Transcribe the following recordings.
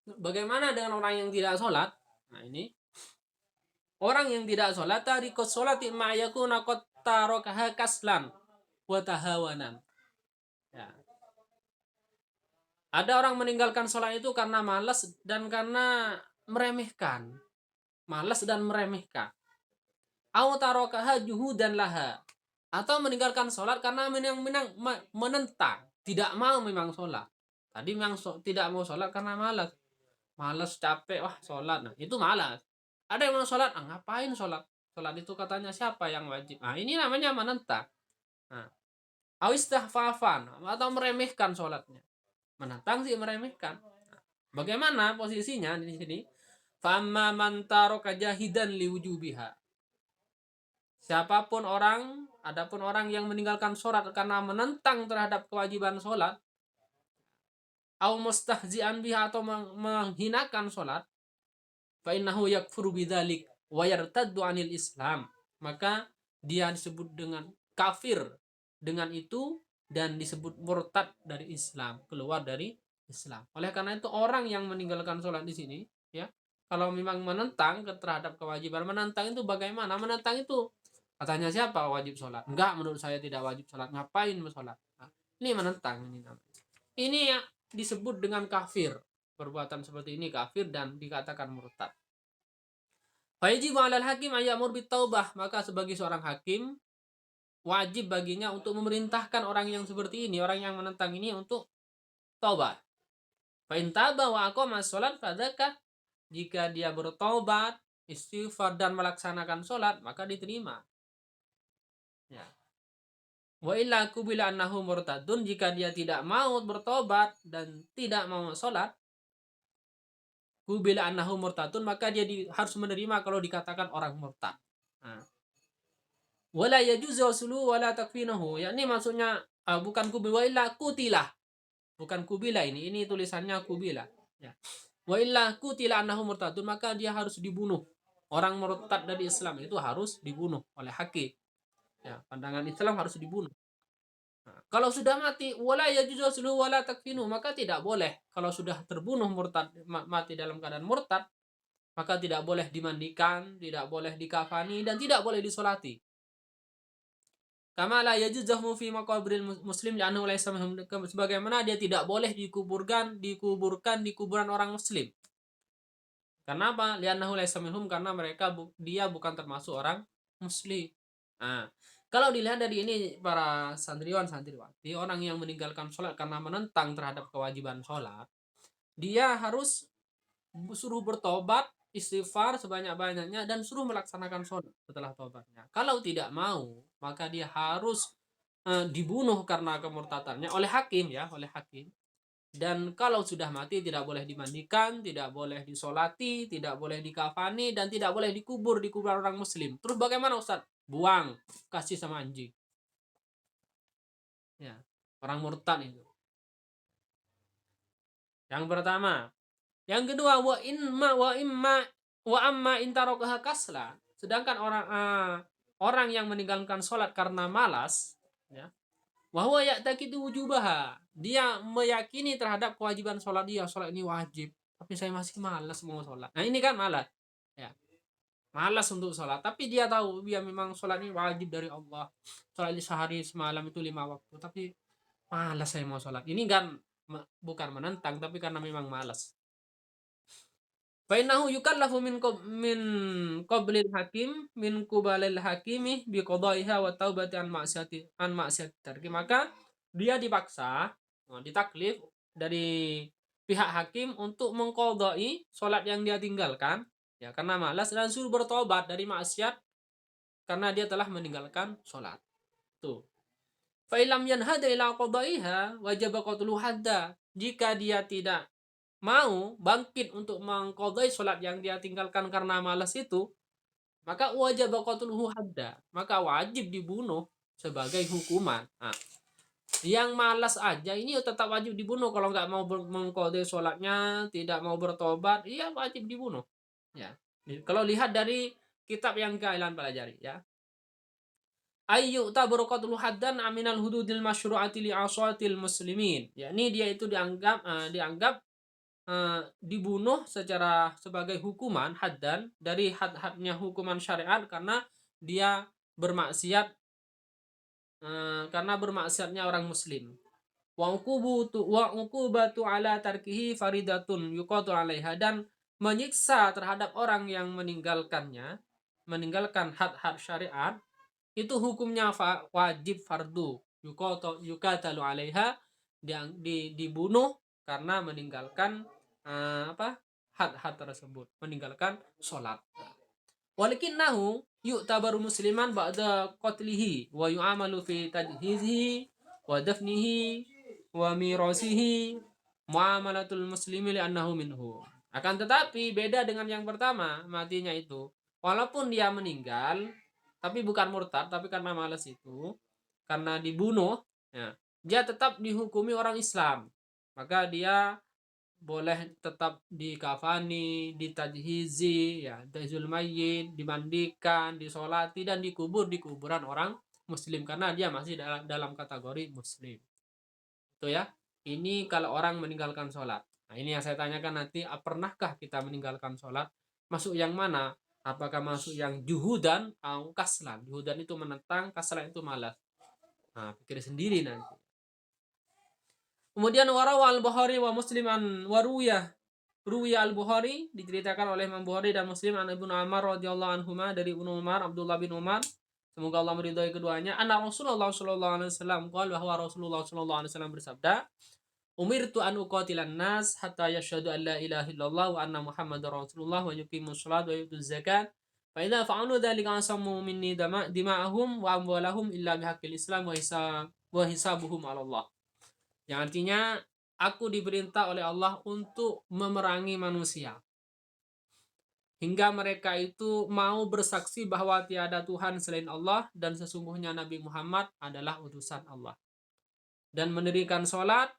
Bagaimana dengan orang yang tidak sholat? Nah ini orang yang tidak sholat tarikut sholati ma'yakuna qad tarakaha kaslan wa tahawanan. Ya. Ada orang meninggalkan sholat itu karena malas dan karena meremehkan. Malas dan meremehkan. Au tarakaha juhudan laha. Atau meninggalkan sholat karena menentang. Tidak mau memang sholat. Tadi memang tidak mau sholat karena malas. Malas capek, wah sholat. Nah itu malas. Ada yang mau sholat, ngapain sholat? Sholat itu katanya siapa yang wajib? Nah ini namanya menentang. Nah, awistahfafan atau meremehkan sholatnya. Menentang sih meremehkan. Bagaimana posisinya di sini? Fama mantaro kajahidan liwujubiha. Siapapun orang, adapun orang yang meninggalkan sholat karena menentang terhadap kewajiban sholat, au mustahzi'an biha atau menghinakan sholat, fa innahu yakfuru bidzalik wa yartaddu 'anil Islam. Maka dia disebut dengan kafir dengan itu dan disebut murtad dari Islam, keluar dari Islam. Oleh karena itu orang yang meninggalkan sholat di sini, ya, kalau memang menentang terhadap kewajiban, menentang itu bagaimana? Menentang itu katanya siapa wajib sholat? Enggak, menurut saya tidak wajib sholat. Ngapain sholat? Nah, ini menentang ini namanya. Ini ya disebut dengan kafir. Perbuatan seperti ini kafir dan dikatakan murtad. Wajib 'alal hakim ayyamur bitaubah, maka sebagai seorang hakim wajib baginya untuk memerintahkan orang yang seperti ini, orang yang menentang ini untuk taubat. Fa in taba wa aqama shalat fadzaka, jika dia bertobat, istighfar dan melaksanakan sholat, maka diterima. Ya. Wa illa kubila annahu murtadun, jika dia tidak mau bertobat dan tidak mau sholat, kubila annahu murtadun, maka dia harus menerima kalau dikatakan orang murtad. Nah, wala yajuzu wasulu wala takfinahu, yakni maksudnya bukan kubil wa illa kutilah, bukan kubila, ini tulisannya kubila, ya. Wa illa kutila annahu murtadun, maka dia harus dibunuh. Orang murtad dari Islam itu harus dibunuh oleh hakim, ya, pandangan Islam harus dibunuh. Nah, kalau sudah mati wala yajuzu wasulu wala takfinu, maka tidak boleh kalau sudah terbunuh murtad, mati dalam keadaan murtad, maka tidak boleh dimandikan, tidak boleh dikafani dan tidak boleh disolati. Kama la yajuzu fi maqabril muslim li'annahu laysa minhum, sebagaimana dia tidak boleh dikuburkan di kuburan orang muslim. Kenapa? Li'annahu laysa minhum, karena dia bukan termasuk orang muslim. Nah, kalau dilihat dari ini para santriwan santriwati, orang yang meninggalkan sholat karena menentang terhadap kewajiban sholat, dia harus suruh bertobat, istighfar sebanyak-banyaknya dan suruh melaksanakan sholat setelah tobatnya. Kalau tidak mau, maka dia harus dibunuh karena kemurtadannya oleh hakim, ya, oleh hakim. Dan kalau sudah mati tidak boleh dimandikan, tidak boleh disolati, tidak boleh dikafani, dan tidak boleh dikubur di kuburan orang muslim. Terus bagaimana Ustaz? Buang, kasih sama anjing. Ya, orang murtad itu. Yang pertama. Yang kedua, wa amma intarokaha kasla. Sedangkan orang yang meninggalkan sholat karena malas, ya, wahwa ya'taqidu wujubaha. Dia meyakini terhadap kewajiban sholat dia. Sholat ini wajib. Tapi saya masih malas mau sholat. Nah ini kan malas. Ya, malas untuk sholat. Tapi dia tahu dia memang sholat ini wajib dari Allah. Sholat ini sehari semalam itu 5 waktu. Tapi malas saya mau sholat. Ini kan bukan menentang, tapi karena memang malas. Fainahu yukallafu min qablil hakim min kubalil hakimi bi qadaiha wa taubati an maksiati tarki. Maka dia dipaksa, ditaklif dari pihak hakim untuk mengqadai salat yang dia tinggalkan, ya, karena malas, dan suruh bertobat dari maksiat karena dia telah meninggalkan salat. Tuh. Fa illam yanhada ila qadaiha wajib qatlu hadda. Jika dia tidak mau bangkit untuk mengqadai sholat yang dia tinggalkan karena malas itu, maka wajib qatluhu hadda, maka wajib dibunuh sebagai hukuman. Nah, yang malas aja ini tetap wajib dibunuh kalau nggak mau mengqadai sholatnya, tidak mau bertobat, iya wajib dibunuh. Ya, kalau lihat dari kitab yang kalian pelajari, ya. Ayyu tabaru qatlu haddan aminal hududil masyru'ati li asatil muslimin. Ya, ini dia itu dianggap dibunuh secara sebagai hukuman haddan dari had-hadnya hukuman syariat karena dia bermaksiat, karena bermaksiatnya orang muslim. Wa uqubatu ala tarkihi faridatun yuqatu 'alaiha, dan menyiksa terhadap orang yang meninggalkan had-had syariat itu hukumnya wajib fardu, yukatalu 'alaiha, dibunuh karena meninggalkan apa? Had-had tersebut, meninggalkan salat. Walakinnahu yu'tabaru musliman ba'da qatlihi wa yu'amalu fi tajhizihi wa dafnihi wa mirasihi muamalatul muslimi li'annahu minhu. Akan tetapi beda dengan yang pertama, matinya itu walaupun dia meninggal tapi bukan murtad, tapi karena malas itu, karena dibunuh, ya, dia tetap dihukumi orang Islam. Maka dia boleh tetap dikafani, ditajhizi, ya, tajhizul mayyit, dimandikan, disolati, dan dikubur di kuburan orang muslim karena dia masih dalam kategori muslim. Itu ya. Ini kalau orang meninggalkan sholat. Nah, ini yang saya tanyakan nanti, pernahkah kita meninggalkan sholat? Masuk yang mana? Apakah masuk yang juhudan atau kaslan? Juhudan itu menentang, kaslan itu malas. Nah, pikir sendiri nanti. Kemudian warawal Bukhari wa Muslim an Ruwiya al-Bukhari, diceritakan oleh Imam Bukhari dan Muslim an Ibnu Umar radhiyallahu anhuma, dari Ibnu Umar, Abdullah bin Umar, semoga Allah meridhai keduanya, anna Rasulullah sallallahu alaihi wasallam qala, bahwa Rasulullah sallallahu alaihi wasallam bersabda, umirtu an uqatilan nas hatta yashhadu an la ilaha illallah wa anna muhammadar rasulullah wa yuqimus shalat wa yutuz zakat, fa idza fa'alu dzalika asamu minni dima'ahum wa amwalahum illa bihaqqil islam wa hisabuhum 'ala Allah. Yang artinya, aku diperintah oleh Allah untuk memerangi manusia hingga mereka itu mau bersaksi bahwa tiada Tuhan selain Allah dan sesungguhnya Nabi Muhammad adalah utusan Allah, dan mendirikan sholat,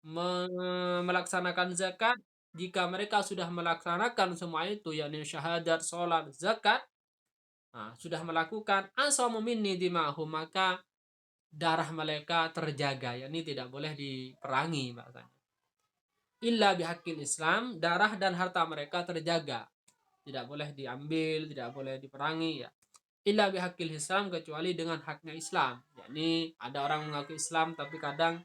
melaksanakan zakat. Jika mereka sudah melaksanakan semua itu, yakni syahadat, sholat, zakat, sudah melakukan, asamu minni dima'hum, maka darah mereka terjaga, yakni tidak boleh diperangi bahasanya. Illa bihaqqil Islam, darah dan harta mereka terjaga, tidak boleh diambil, tidak boleh diperangi, ya. Illa bihaqqil Islam, kecuali dengan haknya Islam, yakni ada orang mengaku Islam tapi kadang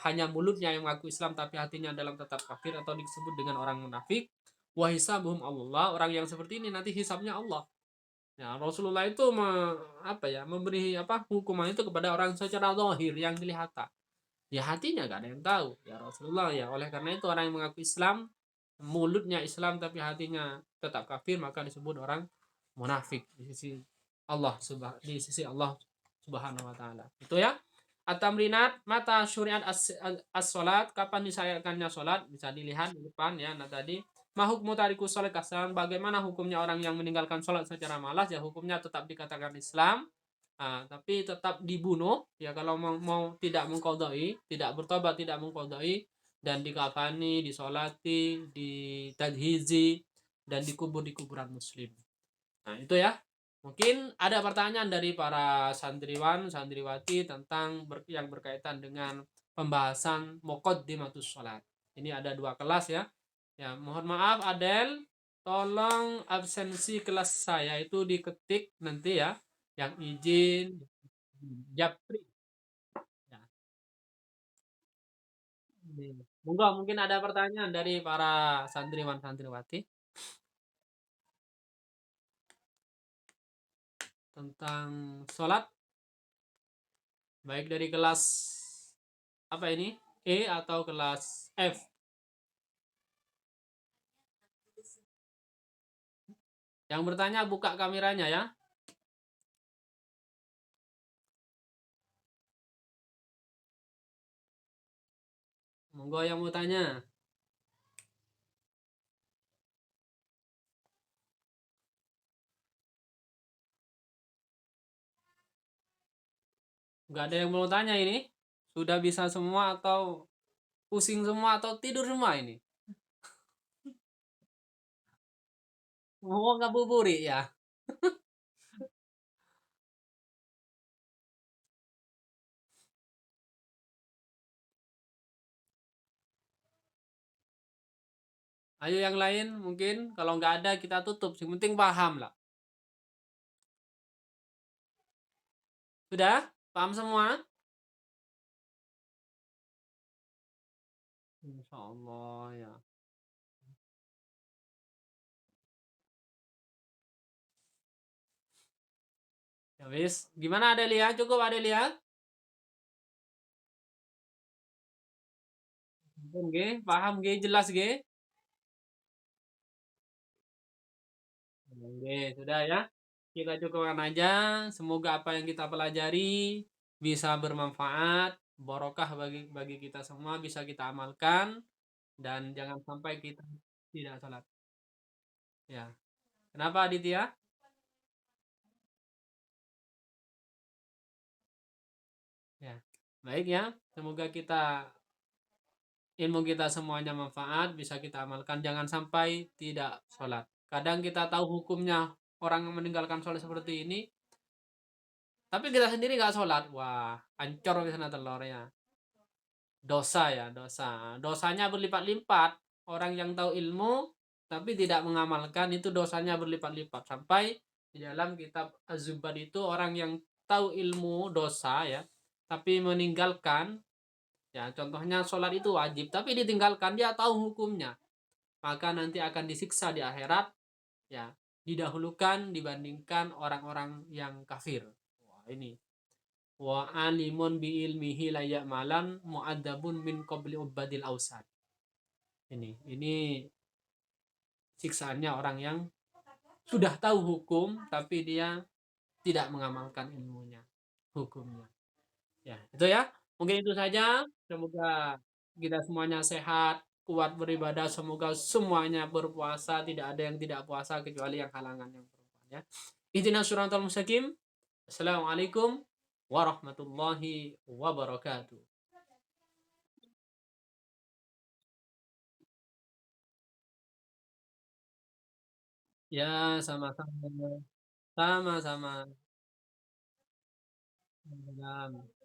hanya mulutnya yang mengaku Islam tapi hatinya dalam tetap kafir, atau disebut dengan orang munafik. Wa hisabuhum Allah, orang yang seperti ini nanti hisabnya Allah. Ya, Rasulullah itu memberi hukuman itu kepada orang secara zahir yang kelihatan. Ya, hatinya gak ada yang tahu, ya Rasulullah. Ya, oleh karena itu orang yang mengaku Islam, mulutnya Islam tapi hatinya tetap kafir, maka disebut orang munafik di sisi Allah Subhanahu wa taala. Itu ya. At-tamrinat, mata syuriat as-salat, kapan disyariatkannya salat, bisa dilihat di depan ya. Nah, tadi mahukmu tariku salat kasalan, bagaimana hukumnya orang yang meninggalkan salat secara malas, ya hukumnya tetap dikatakan Islam. Tapi tetap dibunuh ya kalau mau tidak mengqadai, tidak bertobat, tidak mengqadai, dan dikafani, disolati, ditadhizi, dan dikubur di kuburan muslim. Nah, itu ya. Mungkin ada pertanyaan dari para santriwan, santriwati tentang yang berkaitan dengan pembahasan muqaddimatus shalat. Ini ada 2 kelas ya. Ya, mohon maaf Adel, tolong absensi kelas saya itu diketik nanti ya. Yang izin Japri. Ya. Mungkin ada pertanyaan dari para santriwan santriwati tentang sholat, baik dari kelas E atau kelas F. Yang bertanya buka kameranya ya. Monggo yang mau tanya. Nggak ada yang mau tanya ini? Sudah bisa semua atau pusing semua atau tidur semua ini? Mau ngabuburit ya? Ayo yang lain mungkin kalau nggak ada kita tutup. Yang penting paham lah. Sudah? Paham semua? Insya Allah ya. Ya wis. Gimana Adelia? Cukup Adelia? Paham ge? Paham ge? Jelas ge? Oke, sudah ya. Kita cukupkan aja. Semoga apa yang kita pelajari bisa bermanfaat, barokah bagi bagi kita semua, bisa kita amalkan dan jangan sampai kita tidak salat. Ya. Kenapa Aditya? Ya. Baik ya. Semoga ilmu kita semuanya manfaat, bisa kita amalkan. Jangan sampai tidak sholat. Kadang kita tahu hukumnya orang yang meninggalkan sholat seperti ini, tapi kita sendiri nggak sholat. Wah, hancur di sana telurnya. Dosa ya, dosa. Dosanya berlipat-lipat. Orang yang tahu ilmu tapi tidak mengamalkan itu dosanya berlipat-lipat. Sampai di dalam kitab Az-Zubad itu orang yang tahu ilmu dosa ya, tapi meninggalkan ya contohnya sholat itu wajib tapi ditinggalkan dia tahu hukumnya maka nanti akan disiksa di akhirat ya didahulukan dibandingkan orang-orang yang kafir. Wah, ini wa alimun bi ilmihi la ya'malan mu'adzabun min qabli ubadil ausad. Ini siksaannya orang yang sudah tahu hukum tapi dia tidak mengamalkan ilmunya, hukumnya. Ya, itu ya. Mungkin itu saja. Semoga kita semuanya sehat, kuat beribadah. Semoga semuanya berpuasa. Tidak ada yang tidak puasa kecuali yang halangan yang perempuan ya. Ihdinas siratal mustaqim. Assalamualaikum warahmatullahi wabarakatuh. Ya, sama-sama. Sama-sama. Sama-sama.